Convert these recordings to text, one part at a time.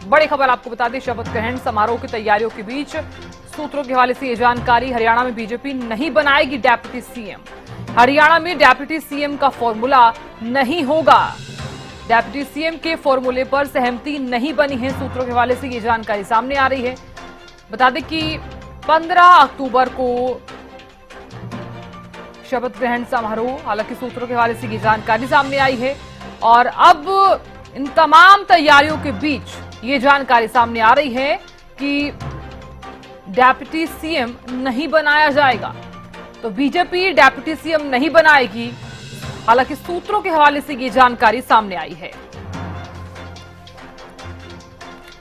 बड़ी खबर आपको बता दें, शपथ ग्रहण समारोह की तैयारियों के बीच सूत्रों के हवाले से ये जानकारी। हरियाणा में बीजेपी नहीं बनाएगी डेप्यूटी सीएम। हरियाणा में डेप्यूटी सीएम का फॉर्मूला नहीं होगा। डेप्यूटी सीएम के फॉर्मूले पर सहमति नहीं बनी है। सूत्रों के हवाले से ये जानकारी सामने आ रही है। बता दें कि 15 अक्टूबर को शपथ ग्रहण समारोह, हालांकि सूत्रों के हवाले से ये जानकारी सामने आई है और अब इन तमाम तैयारियों के बीच ये जानकारी सामने आ रही है कि डेप्यूटी सीएम नहीं बनाया जाएगा। तो बीजेपी डेप्यूटी सीएम नहीं बनाएगी, हालांकि सूत्रों के हवाले से ये जानकारी सामने आई है।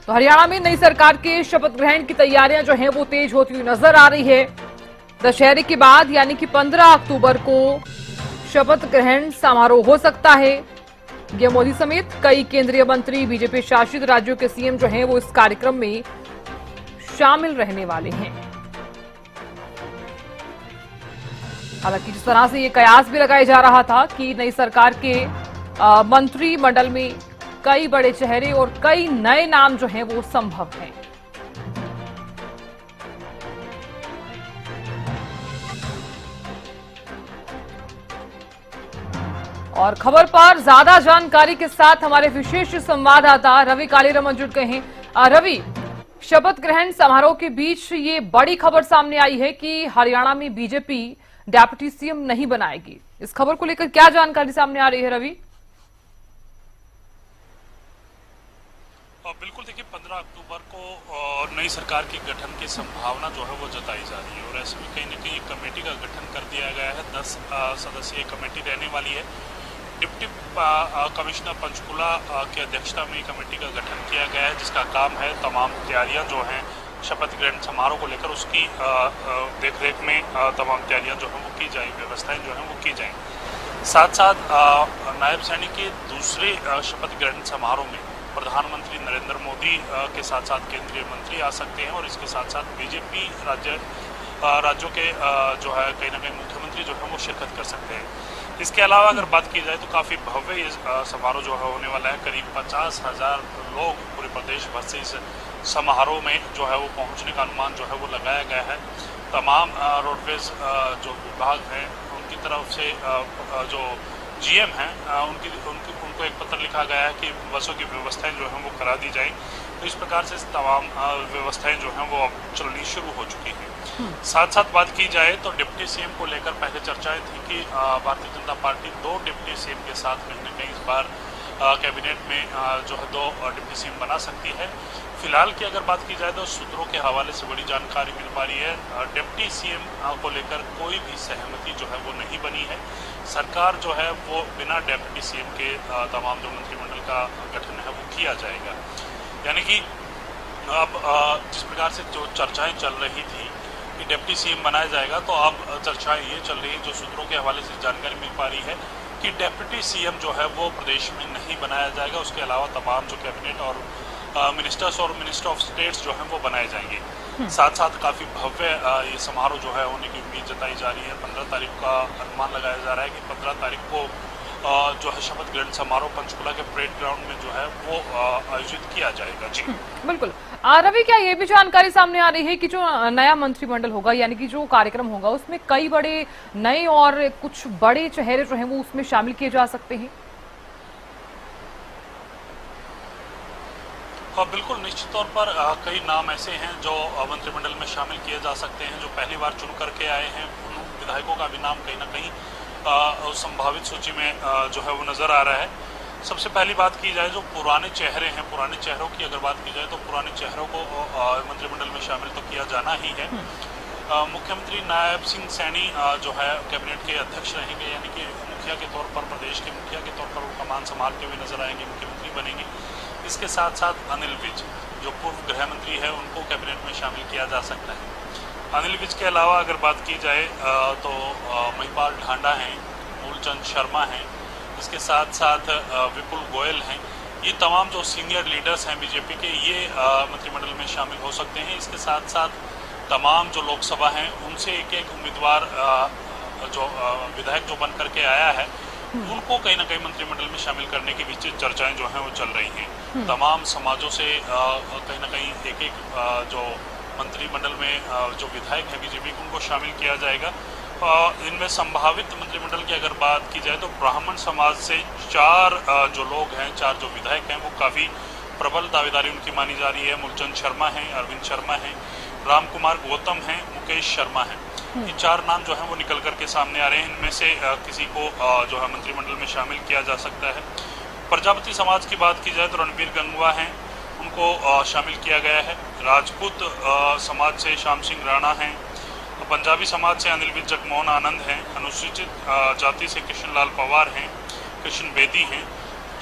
तो हरियाणा में नई सरकार के शपथ ग्रहण की तैयारियां जो हैं वो तेज होती हुई नजर आ रही है। दशहरे के बाद यानी कि 15 अक्टूबर को शपथ ग्रहण समारोह हो सकता है। पीएम मोदी समेत कई केंद्रीय मंत्री, बीजेपी शासित राज्यों के सीएम जो हैं वो इस कार्यक्रम में शामिल रहने वाले हैं। हालांकि जिस तरह से ये कयास भी लगाया जा रहा था कि नई सरकार के मंत्रिमंडल में कई बड़े चेहरे और कई नए नाम जो हैं वो संभव हैं। और खबर पर ज्यादा जानकारी के साथ हमारे विशेष संवाददाता रवि कालीरामन जुड़ गए हैं। रवि, शपथ ग्रहण समारोह के बीच ये बड़ी खबर सामने आई है कि हरियाणा में बीजेपी डेप्यूटी सीएम नहीं बनाएगी। इस खबर को लेकर क्या जानकारी सामने आ रही है रवि? बिल्कुल, देखिए 15 अक्टूबर को नई सरकार के गठन की संभावना जो है वो जताई जा रही है और ऐसे में कहीं न कहीं एक कमेटी का गठन कर दिया गया है। 10 सदस्यीय कमेटी रहने वाली है। डिप्टी कमिश्नर पंचकुला की अध्यक्षता में कमेटी का गठन किया गया है, जिसका काम है तमाम तैयारियां जो हैं शपथ ग्रहण समारोह को लेकर उसकी देखरेख में तमाम तैयारियां जो हैं वो की जाएंगी, व्यवस्थाएं जो हैं वो की जाएंगी। साथ साथ नायब सैनिक के दूसरे शपथ ग्रहण समारोह में प्रधानमंत्री नरेंद्र मोदी के साथ साथ केंद्रीय मंत्री आ सकते हैं और इसके साथ साथ बीजेपी राज्यों के जो है कहीं ना कहीं मुख्यमंत्री जो है वो शिरकत कर सकते हैं। इसके अलावा अगर बात की जाए तो काफ़ी भव्य ये समारोह जो है होने वाला है। करीब 50,000 लोग पूरे प्रदेश भर से इस समारोह में जो है वो पहुंचने का अनुमान जो है वो लगाया गया है। तमाम रोडवेज जो विभाग हैं उनकी तरफ से जो जीएम हैं उनको एक पत्र लिखा गया है कि बसों की व्यवस्थाएं जो हैं वो करा दी जाए। तो इस प्रकार से तमाम व्यवस्थाएं जो हैं वो अब चलनी शुरू हो चुकी हैं। साथ साथ बात की जाए तो डिप्टी सीएम को लेकर पहले चर्चाएं थी कि Bharatiya Janata party 2 deputy CM के साथ कहीं न कहीं इस बार कैबिनेट में जो है 2 डिप्टी सीएम बना सकती है। फिलहाल की अगर बात की जाए तो सूत्रों के हवाले से बड़ी जानकारी मिल पा रही है। डिप्टी सीएम को लेकर कोई भी सहमति जो है वो नहीं बनी है। सरकार जो है वो बिना डिप्टी सीएम के तमाम जो मंत्रिमंडल का गठन है वो किया जाएगा। यानी कि अब जिस प्रकार से जो चर्चाएं चल रही थी कि डिप्टी सीएम बनाया जाएगा, तो अब चर्चाएं ये चल रही है, जो सूत्रों के हवाले से जानकारी मिल पा रही है कि डिप्टी सीएम जो है वो प्रदेश में नहीं बनाया जाएगा। उसके अलावा तमाम जो कैबिनेट और मिनिस्टर्स और मिनिस्टर ऑफ स्टेट्स जो हैं वो बनाए जाएंगे। साथ साथ काफ़ी भव्य ये समारोह जो है होने की उम्मीद जताई जा रही है। 15 तारीख का अनुमान लगाया जा रहा है कि 15 तारीख को जो है शपथ ग्रहण समारोह पंचकुला के परेड ग्राउंड में जो है वो आयोजित किया जाएगा। जी बिल्कुल। रवि, क्या ये भी जानकारी सामने आ रही है कि जो नया मंत्रिमंडल होगा यानी कि जो कार्यक्रम होगा उसमें कई बड़े नए और कुछ बड़े चेहरे जो हैं वो उसमें शामिल किए जा सकते हैं? बिल्कुल, निश्चित तौर पर कई नाम ऐसे हैं जो मंत्रिमंडल में शामिल किए जा सकते हैं। जो पहली बार चुन करके आए हैं उन विधायकों का भी नाम कहीं ना कहीं संभावित सूची में जो है वो नज़र आ रहा है। सबसे पहली बात की जाए जो पुराने चेहरे हैं, पुराने चेहरों की अगर बात की जाए तो पुराने चेहरों को मंत्रिमंडल में शामिल तो किया जाना ही है। मुख्यमंत्री नायब सिंह सैनी जो है कैबिनेट के अध्यक्ष रहेंगे, यानी कि मुखिया के तौर पर, प्रदेश के मुखिया के तौर पर वो कमान संभालते हुए नजर आएंगे, मुख्यमंत्री बनेंगे। इसके साथ साथ अनिल विज जो पूर्व गृह मंत्री है उनको कैबिनेट में शामिल किया जा सकता है। अनिल विज के अलावा अगर बात की जाए तो महिपाल ढांडा हैं, मूलचंद शर्मा हैं, इसके साथ साथ विपुल गोयल हैं। ये तमाम जो सीनियर लीडर्स हैं बीजेपी के, ये मंत्रिमंडल में शामिल हो सकते हैं। इसके साथ साथ तमाम जो लोकसभा हैं उनसे एक एक उम्मीदवार जो विधायक जो बन करके आया है उनको कहीं ना कहीं मंत्रिमंडल में शामिल करने के बीच चर्चाएं जो हैं वो चल रही हैं। तमाम समाजों से कहीं ना कहीं एक एक जो मंत्रिमंडल में जो विधायक हैं बीजेपी के, उनको शामिल किया जाएगा। इनमें संभावित मंत्रिमंडल की अगर बात की जाए तो ब्राह्मण समाज से 4 जो लोग हैं, 4 जो विधायक हैं, वो काफ़ी प्रबल दावेदारी उनकी मानी जा रही है। मूलचंद शर्मा हैं, अरविंद शर्मा हैं, राम कुमार गौतम हैं, मुकेश शर्मा हैं। ये 4 नाम जो हैं वो निकल करके सामने आ रहे हैं। इनमें से किसी को जो है मंत्रिमंडल में शामिल किया जा सकता है। प्रजापति समाज की बात की जाए तो रणबीर गंगवा हैं, उनको शामिल किया गया है। राजपूत समाज से श्याम सिंह राणा हैं। पंजाबी समाज से अनिल विज जगमोहन आनंद हैं। अनुसूचित जाति से कृष्ण लाल पवार हैं, कृष्ण बेदी हैं।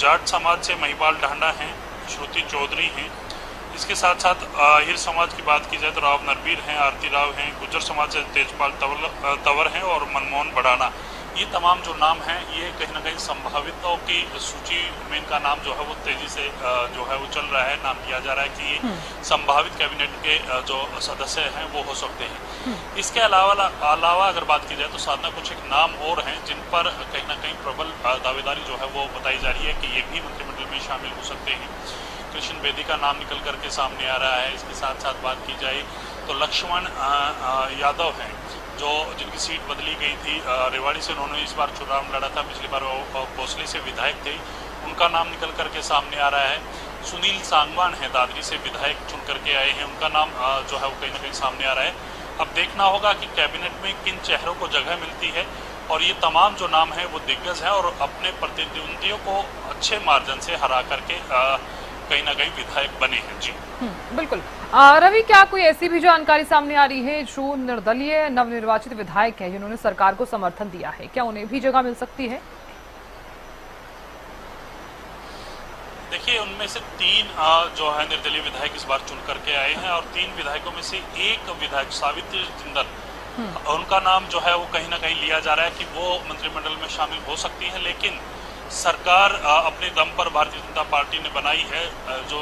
जाट समाज से महिपाल ढांडा हैं, श्रुति चौधरी हैं। इसके साथ साथ हिर समाज की बात की जाए तो राव नरबीर हैं, आरती राव हैं। गुर्जर समाज से तेजपाल तंवर हैं और मनमोहन बढ़ाना। ये तमाम जो नाम हैं ये कहीं ना कहीं संभावितों की सूची में इनका नाम जो है वो तेजी से जो है वो चल रहा है। नाम लिया जा रहा है कि ये संभावित कैबिनेट के जो सदस्य हैं वो हो सकते हैं। इसके अलावा अगर बात की जाए तो साधना कुछ एक नाम और हैं जिन पर कहीं ना कहीं प्रबल दावेदारी जो है वो बताई जा रही है कि ये भी मंत्रिमंडल में शामिल हो सकते हैं। कृष्ण बेदी का नाम निकल करके सामने आ रहा है। इसके साथ साथ बात की जाए तो लक्ष्मण यादव हैं, जो जिनकी सीट बदली गई थी। रेवाड़ी से उन्होंने इस बार चुनाव लड़ा था, पिछली बार वो भोसले से विधायक थे, उनका नाम निकल करके सामने आ रहा है। सुनील सांगवान है, दादरी से विधायक चुन करके आए हैं, उनका नाम जो है वो कहीं ना कहीं सामने आ रहा है। अब देखना होगा कि कैबिनेट में किन चेहरों को जगह मिलती है, और ये तमाम जो नाम है वो दिग्गज हैं और अपने प्रतिद्वंदियों को अच्छे मार्जिन से हरा करके कहीं ना कहीं विधायक बने हैं। जी बिल्कुल। रवि, क्या कोई ऐसी भी जानकारी सामने आ रही है जो निर्दलीय नवनिर्वाचित विधायक हैं जिन्होंने सरकार को समर्थन दिया है, क्या उन्हें भी जगह मिल सकती है? देखिए, उनमें से 3 जो है निर्दलीय विधायक इस बार चुन करके आए हैं, और 3 विधायकों में से एक विधायक सावित्री जिंदल, उनका नाम जो है वो कहीं ना कहीं लिया जा रहा है कि वो मंत्रिमंडल में शामिल हो सकती है। लेकिन सरकार अपने दम पर भारतीय जनता पार्टी ने बनाई है जो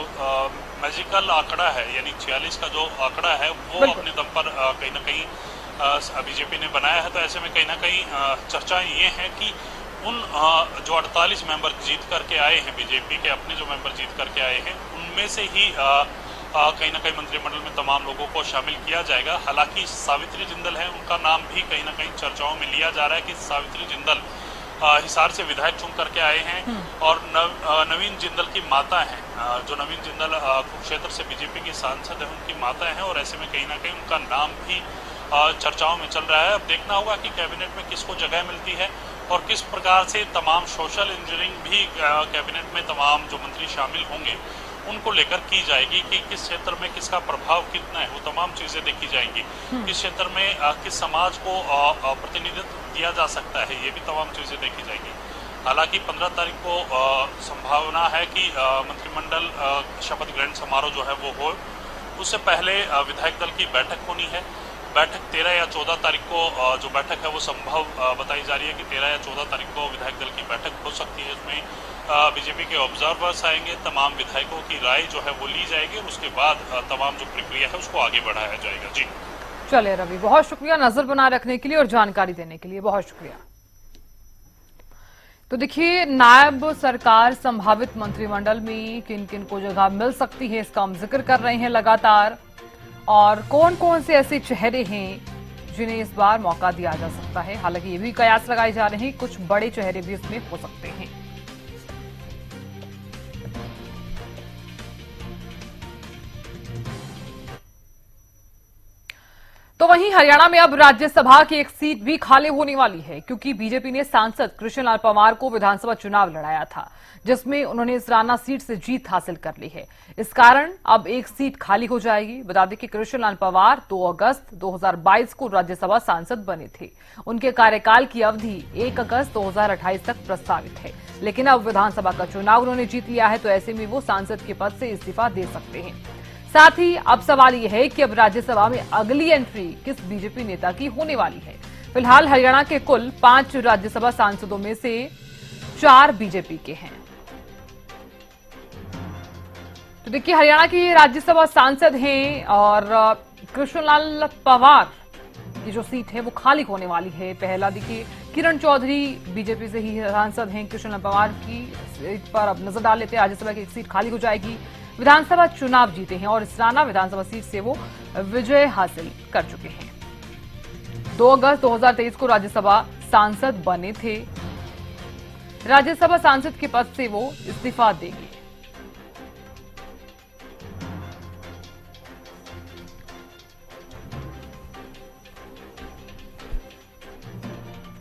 मैजिकल आंकड़ा है, यानी 46 का जो आंकड़ा है वो अपने दम पर कहीं ना कहीं बीजेपी ने बनाया है। तो ऐसे में कहीं ना कहीं चर्चाएं ये हैं कि उन जो 48 मेंबर जीत करके आए हैं बीजेपी के, अपने जो मेंबर जीत करके आए हैं, उनमें से ही कहीं ना कहीं मंत्रिमंडल में तमाम लोगों को शामिल किया जाएगा। हालांकि सावित्री जिंदल है, उनका नाम भी कहीं ना कहीं चर्चाओं में लिया जा रहा है कि सावित्री जिंदल हिसार से विधायक चुन करके आए हैं, और नवीन जिंदल की माता हैं, जो नवीन जिंदल कुरुक्षेत्र से बीजेपी की सांसद है, उनकी माता हैं, और ऐसे में कहीं ना कहीं उनका नाम भी चर्चाओं में चल रहा है। अब देखना होगा कि कैबिनेट में किसको जगह मिलती है और किस प्रकार से तमाम सोशल इंजीनियरिंग भी कैबिनेट में तमाम जो मंत्री शामिल होंगे उनको लेकर की जाएगी कि किस क्षेत्र में किसका प्रभाव कितना है, वो तमाम चीज़ें देखी जाएंगी। किस क्षेत्र में किस समाज को प्रतिनिधित्व दिया जा सकता है, ये भी तमाम चीज़ें देखी जाएंगी। हालांकि 15 तारीख को संभावना है कि मंत्रिमंडल शपथ ग्रहण समारोह जो है वो हो, उससे पहले विधायक दल की बैठक होनी है। बैठक 13 या 14 तारीख को जो बैठक है वो संभव बताई जा रही है कि 13 या 14 तारीख को विधायक दल की बैठक हो सकती है। इसमें बीजेपी के ऑब्जर्वर्स आएंगे, तमाम विधायकों की राय जो है वो ली जाएगी, और उसके बाद तमाम जो प्रक्रिया है उसको आगे बढ़ाया जाएगा। जी चलिए रवि, बहुत शुक्रिया नजर बनाए रखने के लिए और जानकारी देने के लिए, बहुत शुक्रिया। तो देखिए, नायब सरकार संभावित मंत्रिमंडल में किन किन को जगह मिल सकती है इसका हम जिक्र कर रहे हैं लगातार, और कौन कौन से ऐसे चेहरे हैं जिन्हें इस बार मौका दिया जा सकता है। हालांकि ये भी कयास लगाए जा रहे हैं, कुछ बड़े चेहरे भी इसमें हो सकते हैं। तो वहीं हरियाणा में अब राज्यसभा की एक सीट भी खाली होने वाली है, क्योंकि बीजेपी ने सांसद कृष्ण लाल पंवार को विधानसभा चुनाव लड़ाया था, जिसमें उन्होंने इस राना सीट से जीत हासिल कर ली है। इस कारण अब एक सीट खाली हो जाएगी। बता दें कि कृष्ण लाल पंवार 2 अगस्त 2022 को राज्यसभा सांसद बने थे। उनके कार्यकाल की अवधि 1 अगस्त 2028 तक प्रस्तावित है, लेकिन अब विधानसभा का चुनाव उन्होंने जीत लिया है, तो ऐसे में वो सांसद के पद से इस्तीफा दे सकते हैं। साथ ही अब सवाल यह है कि अब राज्यसभा में अगली एंट्री किस बीजेपी नेता की होने वाली है। फिलहाल हरियाणा के कुल 5 राज्यसभा सांसदों में से 4 बीजेपी के हैं। तो देखिए, हरियाणा की राज्यसभा सांसद हैं और कृष्णलाल पंवार की जो सीट है वो खाली होने वाली है। पहला देखिए किरण चौधरी बीजेपी से ही सांसद हैं। कृष्ण पवार की सीट पर अब नजर डाल लेते हैं। राज्यसभा की एक सीट खाली हो जाएगी। विधानसभा चुनाव जीते हैं और इस्राना विधानसभा सीट से वो विजय हासिल कर चुके हैं। 2 अगस्त 2023 को राज्यसभा सांसद बने थे। राज्यसभा सांसद के पद से वो इस्तीफा देंगे।